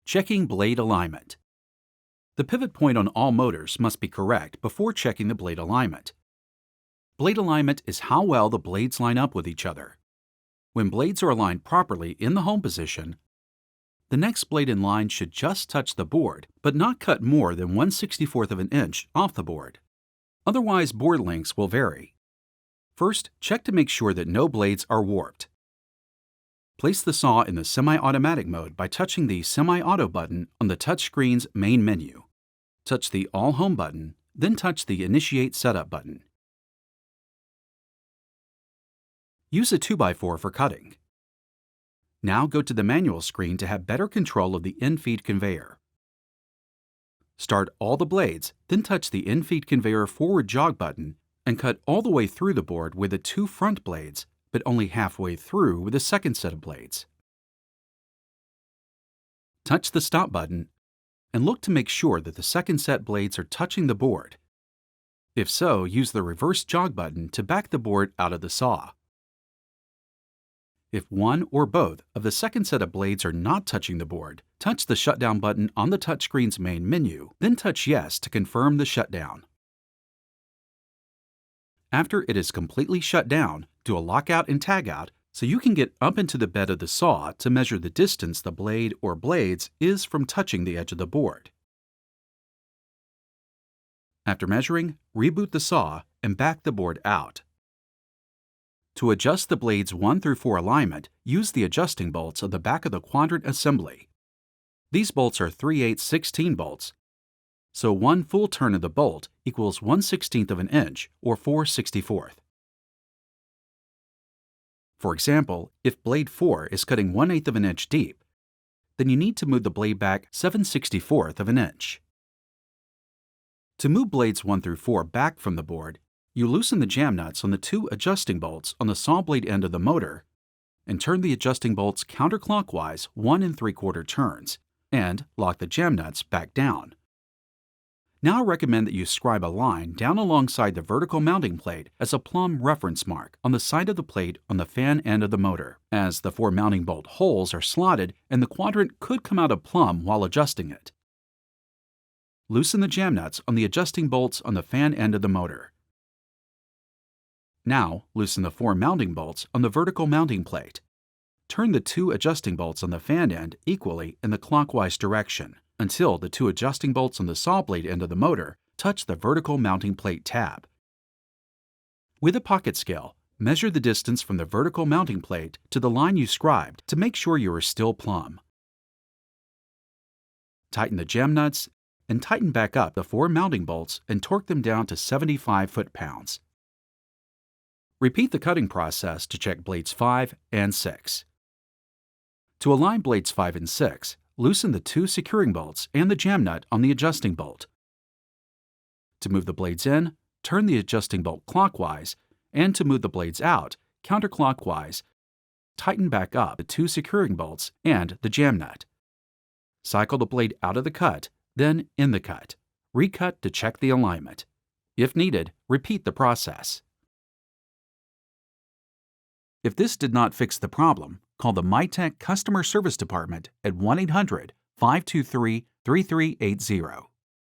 Checking blade alignment. The pivot point on all motors must be correct before checking the blade alignment. Blade alignment is how well the blades line up with each other. When blades are aligned properly in the home position, the next blade in line should just touch the board, but not cut more than 1/64 of an inch off the board. Otherwise, board lengths will vary. First, check to make sure that no blades are warped. Place the saw in the semi-automatic mode by touching the Semi-Auto button on the touchscreen's main menu. Touch the All Home button, then touch the Initiate Setup button. Use a 2x4 for cutting. Now go to the manual screen to have better control of the in-feed conveyor. Start all the blades, then touch the in-feed conveyor forward jog button and cut all the way through the board with the 2 front blades, but only halfway through with the second set of blades. Touch the Stop button and look to make sure that the second set blades are touching the board. If so, use the reverse jog button to back the board out of the saw. If one or both of the second set of blades are not touching the board, touch the Shutdown button on the touchscreen's main menu, then touch Yes to confirm the shutdown. After it is completely shut down, do a lockout and tagout so you can get up into the bed of the saw to measure the distance the blade or blades is from touching the edge of the board. After measuring, reboot the saw and back the board out. To adjust the blades 1 through 4 alignment, use the adjusting bolts on the back of the quadrant assembly. These bolts are 3/8 16 bolts, so 1 full turn of the bolt equals 1/16 of an inch, or 4/64. For example, if blade 4 is cutting 1/8 of an inch deep, then you need to move the blade back 7/64 of an inch. To move blades 1 through 4 back from the board, you loosen the jam nuts on the 2 adjusting bolts on the saw blade end of the motor and turn the adjusting bolts counterclockwise 1 3/4 turns, and lock the jam nuts back down. Now I recommend that you scribe a line down alongside the vertical mounting plate as a plumb reference mark on the side of the plate on the fan end of the motor, as the 4 mounting bolt holes are slotted and the quadrant could come out of plumb while adjusting it. Loosen the jam nuts on the adjusting bolts on the fan end of the motor. Now, loosen the 4 mounting bolts on the vertical mounting plate. Turn the 2 adjusting bolts on the fan end equally in the clockwise direction until the 2 adjusting bolts on the saw blade end of the motor touch the vertical mounting plate tab. With a pocket scale, measure the distance from the vertical mounting plate to the line you scribed to make sure you are still plumb. Tighten the jam nuts and tighten back up the 4 mounting bolts and torque them down to 75 foot-pounds. Repeat the cutting process to check blades 5 and 6. To align blades 5 and 6, loosen the 2 securing bolts and the jam nut on the adjusting bolt. To move the blades in, turn the adjusting bolt clockwise, and to move the blades out, counterclockwise, tighten back up the 2 securing bolts and the jam nut. Cycle the blade out of the cut, then in the cut. Recut to check the alignment. If needed, repeat the process. If this did not fix the problem, call the MiTek Customer Service Department at 1-800-523-3380.